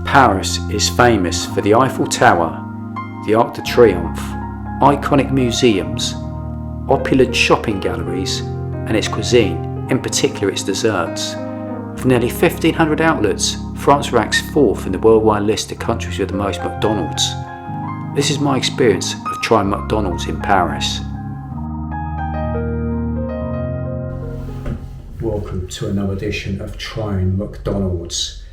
Paris is famous for the Eiffel Tower, the Arc de Triomphe, iconic museums, opulent shopping galleries, and its cuisine, in particular its desserts. With nearly 1,500 outlets, France ranks 4th in the worldwide list of countries with the most McDonald's. This is my experience of trying McDonald's in Paris. Welcome to another edition of Trying McDonald's.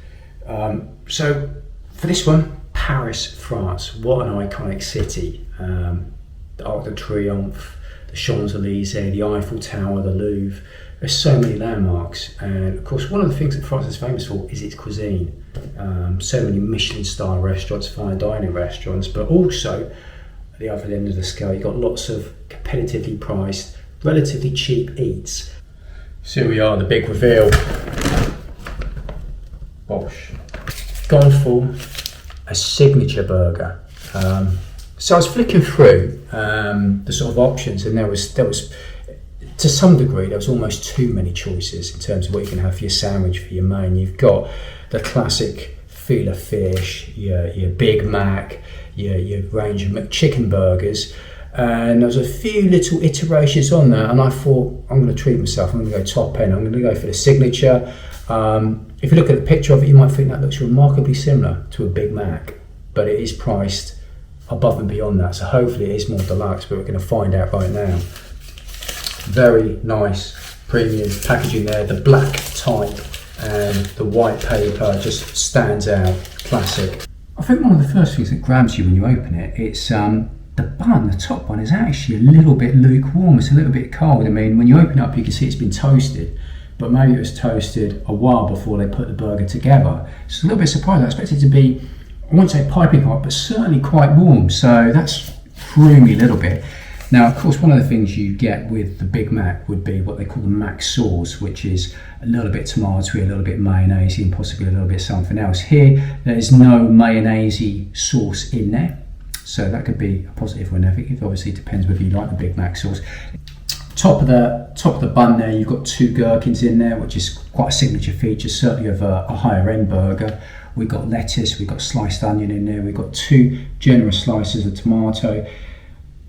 So for this one, Paris, France. What an iconic city. The Arc de Triomphe, the Champs-Elysees, the Eiffel Tower, the Louvre. There's so many landmarks, and of course one of the things that France is famous for is its cuisine. So many Michelin star restaurants, fine dining restaurants, but also at the other end of the scale you've got lots of competitively priced, relatively cheap eats. So here we are, the big reveal. Bosh. Gone for a signature burger. So I was flicking through the sort of options, and there was to some degree there was almost too many choices in terms of what you can have for your sandwich, for your main. You've got the classic filet of fish, your Big Mac, your range of McChicken burgers, and there was a few little iterations on that, and I thought, I'm going to treat myself, I'm going to go top end, I'm going to go for the signature. If you look at the picture of it, you might think that looks remarkably similar to a Big Mac, but it is priced above and beyond that, so hopefully it is more deluxe, but we're going to find out right now. Very nice premium packaging there, the black type and the white paper just stands out, classic. I think one of the first things that grabs you when you open it, it's the bun, the top one is actually a little bit lukewarm, it's a little bit cold. I mean, when you open it up you can see it's been toasted, but maybe it was toasted a while before they put the burger together. It's a little bit surprising. I expected it to be, I won't say piping hot, but certainly quite warm, so that's threw me a little bit. Now, of course, one of the things you get with the Big Mac would be what they call the Mac sauce, which is a little bit tomato, a little bit mayonnaise, and possibly a little bit something else. Here, there is no mayonnaise sauce in there, so that could be a positive or negative. Obviously, it depends whether you like the Big Mac sauce. Top of the bun there, you've got 2 gherkins in there, which is quite a signature feature, certainly of a higher end burger. We've got lettuce, we've got sliced onion in there, we've got 2 generous slices of tomato.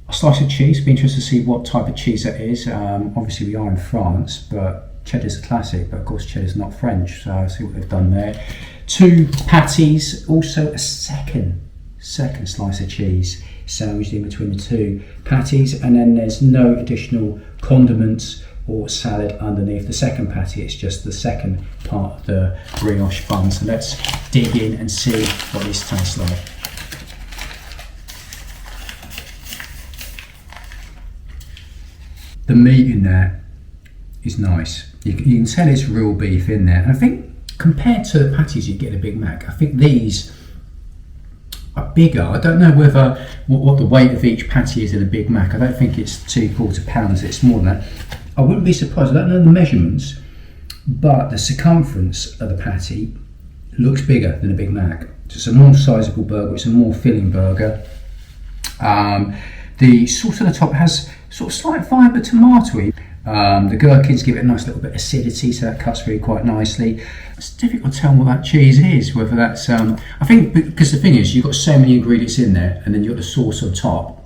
A slice of cheese, be interested to see what type of cheese that is. Obviously we are in France, but cheddar's a classic, but of course cheddar's not French, so I'll see what they've done there. 2 patties, also a second slice of cheese sandwiched in between the 2 patties, and then there's no additional condiments or salad underneath the second patty, it's just the second part of the brioche bun. So let's dig in and see what this tastes like. The meat in there is nice. You can tell it's real beef in there. And I think compared to the patties you get in a Big Mac, I think these are bigger. I don't know whether what the weight of each patty is in a Big Mac. I don't think it's 2/4 pounds, it's more than that. I wouldn't be surprised, I don't know the measurements, but the circumference of the patty looks bigger than a Big Mac. It's a more sizable burger, it's a more filling burger. The sauce on the top has sort of slight vibe of tomatoey. The gherkins give it a nice little bit of acidity, so that cuts through quite nicely. It's difficult to tell what that cheese is, whether that's, I think, because the thing is, you've got so many ingredients in there, and then you've got the sauce on top.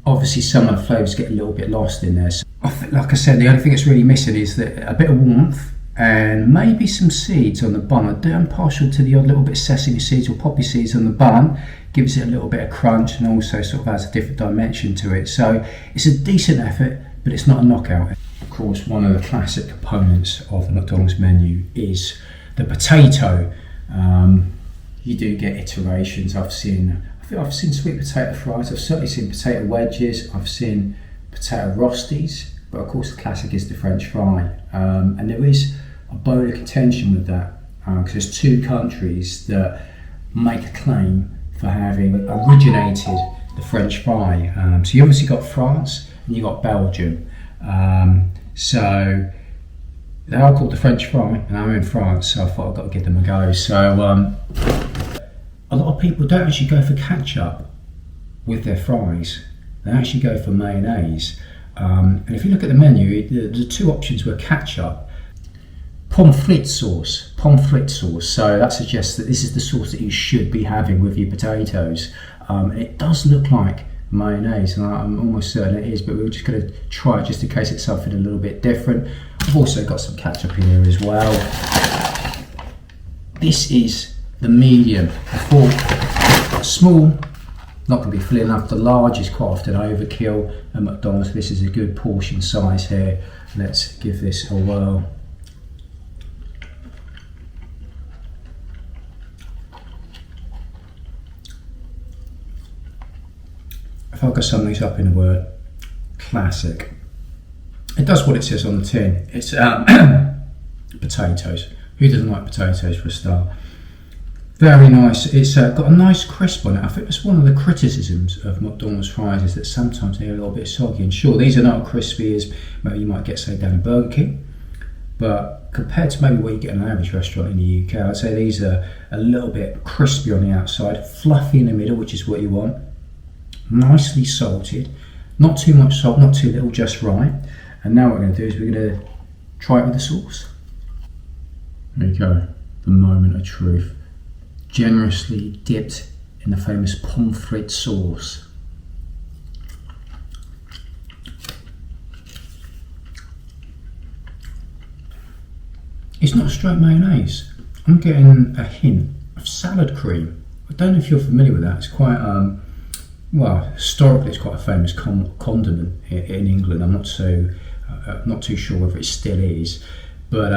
Obviously some of the flavours get a little bit lost in there. So I think, like I said, the only thing that's really missing is a bit of warmth, and maybe some seeds on the bun. I'm partial to the odd little bit of sesame seeds or poppy seeds on the bun. Gives it a little bit of crunch and also sort of adds a different dimension to it. So it's a decent effort, but it's not a knockout. Of course, one of the classic components of the McDonald's menu is the potato. You do get iterations. I've seen sweet potato fries, I've certainly seen potato wedges, I've seen potato rosties, but of course the classic is the French fry. And there is a bone of contention with that, because there's 2 countries that make a claim for having originated the French fry. So you obviously got France and you got Belgium. So they are called the French fry, and I'm in France, so I thought I've got to give them a go. So a lot of people don't actually go for ketchup with their fries, they actually go for mayonnaise. And if you look at the menu, the 2 options were ketchup pomfret sauce. So that suggests that this is the sauce that you should be having with your potatoes. It does look like mayonnaise, and I'm almost certain it is, but we're just going to try it just in case it's something a little bit different. I've also got some ketchup in here as well. This is the medium. I thought small, not going to be filling up. The large is quite often overkill at McDonald's. This is a good portion size here. Let's give this a whirl. If I could sum these up in a word, classic. It does what it says on the tin. It's potatoes. Who doesn't like potatoes for a start? Very nice. It's got a nice crisp on it. I think that's one of the criticisms of McDonald's fries, is that sometimes they're a little bit soggy. And sure, these are not crispy as maybe you might get, say, down at Burger King. But compared to maybe what you get in an average restaurant in the UK, I'd say these are a little bit crispy on the outside, fluffy in the middle, which is what you want. Nicely salted, not too much salt, not too little, just right. And now what we're going to do is we're going to try it with the sauce. There you go, the moment of truth. Generously dipped in the famous pomfret sauce. It's not straight mayonnaise. I'm getting a hint of salad cream. I don't know if you're familiar with that. It's quite well, historically, it's quite a famous condiment in England. I'm not too sure whether it still is, but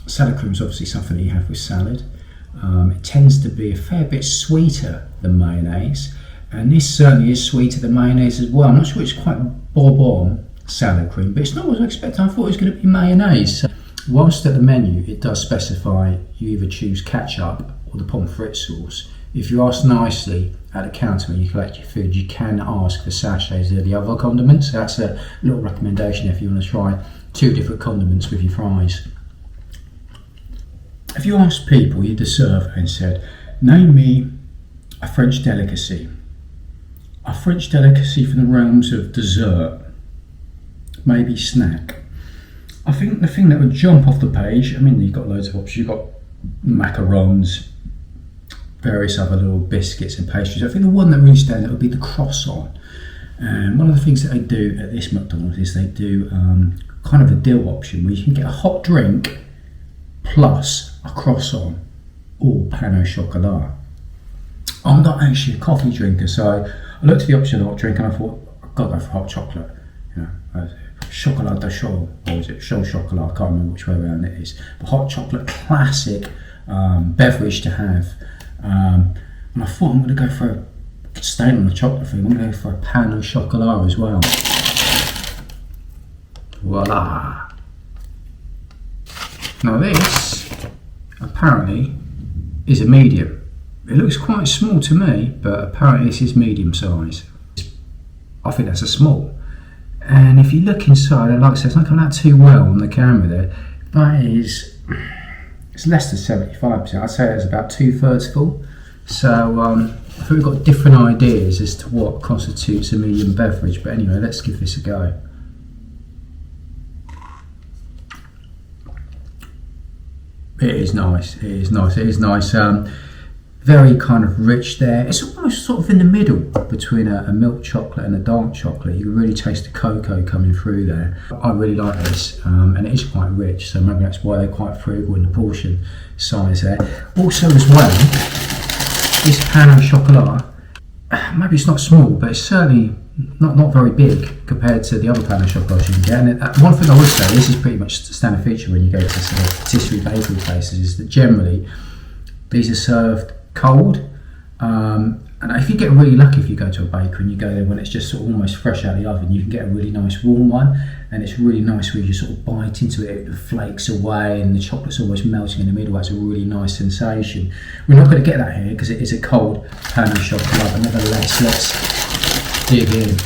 salad cream is obviously something that you have with salad. It tends to be a fair bit sweeter than mayonnaise, and this certainly is sweeter than mayonnaise as well. I'm not sure it's quite bob-on salad cream, but it's not what I expected. I thought it was going to be mayonnaise. So, whilst at the menu it does specify you either choose ketchup or the pomfret sauce, if you ask nicely at the counter when you collect your food, you can ask for sachets of the other condiments. So that's a little recommendation if you want to try 2 different condiments with your fries. If you asked people, you did a survey and said, name me a French delicacy. A French delicacy from the realms of dessert, maybe snack. I think the thing that would jump off the page, I mean, you've got loads of options. You've got macarons, various other little biscuits and pastries. I think the one that really stands out would be the croissant. And one of the things that they do at this McDonald's is they do kind of a deal option where you can get a hot drink plus a croissant or pain au chocolat. I'm not actually a coffee drinker, so I looked at the option of hot drink and I thought, I've got to go for hot chocolate. You know, chocolat de chaud, or is it chaud chocolat? I can't remember which way around it is. But hot chocolate, classic beverage to have. And I thought I'm going to go for staying on the chocolate thing. I'm going to go for a pain au chocolat as well. Voila! Now this apparently is a medium. It looks quite small to me, but apparently this is medium size. I think that's a small. And if you look inside, and like I said, it's not coming out too well on the camera there. That is, it's less than 75%. I'd say it's about 2/3 full. So I think we've got different ideas as to what constitutes a medium beverage. But anyway, let's give this a go. It is nice. It is nice. It is nice. Very kind of rich there. It's almost sort of in the middle between a milk chocolate and a dark chocolate. You can really taste the cocoa coming through there. I really like this, and it is quite rich, so maybe that's why they're quite frugal in the portion size there. Also as well, this pain au chocolat, maybe it's not small, but it's certainly not very big compared to the other pain au chocolats you can get. And one thing I would say, this is pretty much a standard feature when you go to sort of patisserie bakery places, is that generally these are served cold, and if you get really lucky, if you go to a bakery and you go there when it's just sort of almost fresh out of the oven, you can get a really nice warm one, and it's really nice where you sort of bite into it, it flakes away and the chocolate's almost melting in the middle. That's a really nice sensation. We're not going to get that here because it is a cold pain au chocolat, but nevertheless, let's dig in.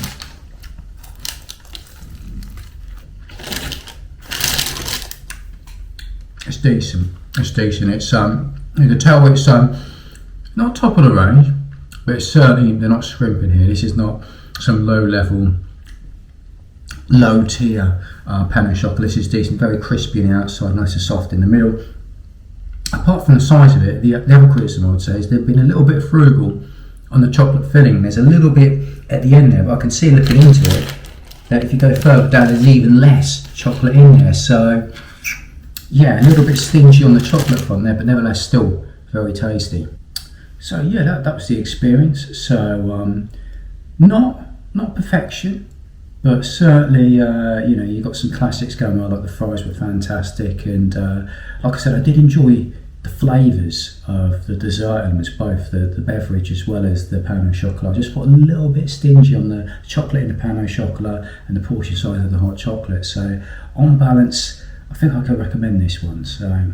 It's decent. It's decent. It's you can tell it's not top of the range, but it's certainly, they're not scrimping here. This is not some low level low tier pain au chocolat. This is decent, very crispy on the outside, nice and soft in the middle. Apart from the size of it, the other criticism I would say is they've been a little bit frugal on the chocolate filling. There's a little bit at the end there, but I can see looking into it that if you go further down, there's even less chocolate in there. So yeah, a little bit stingy on the chocolate from there, but nevertheless still very tasty. So yeah, that was the experience. So not perfection, but certainly you got some classics going on. Like the fries were fantastic, and like I said, I did enjoy the flavours of the dessert elements, both the beverage as well as the pain au chocolat. I just thought a little bit stingy on the chocolate in the pain au chocolat and the portion size of the hot chocolate. So on balance, I think I could recommend this one. So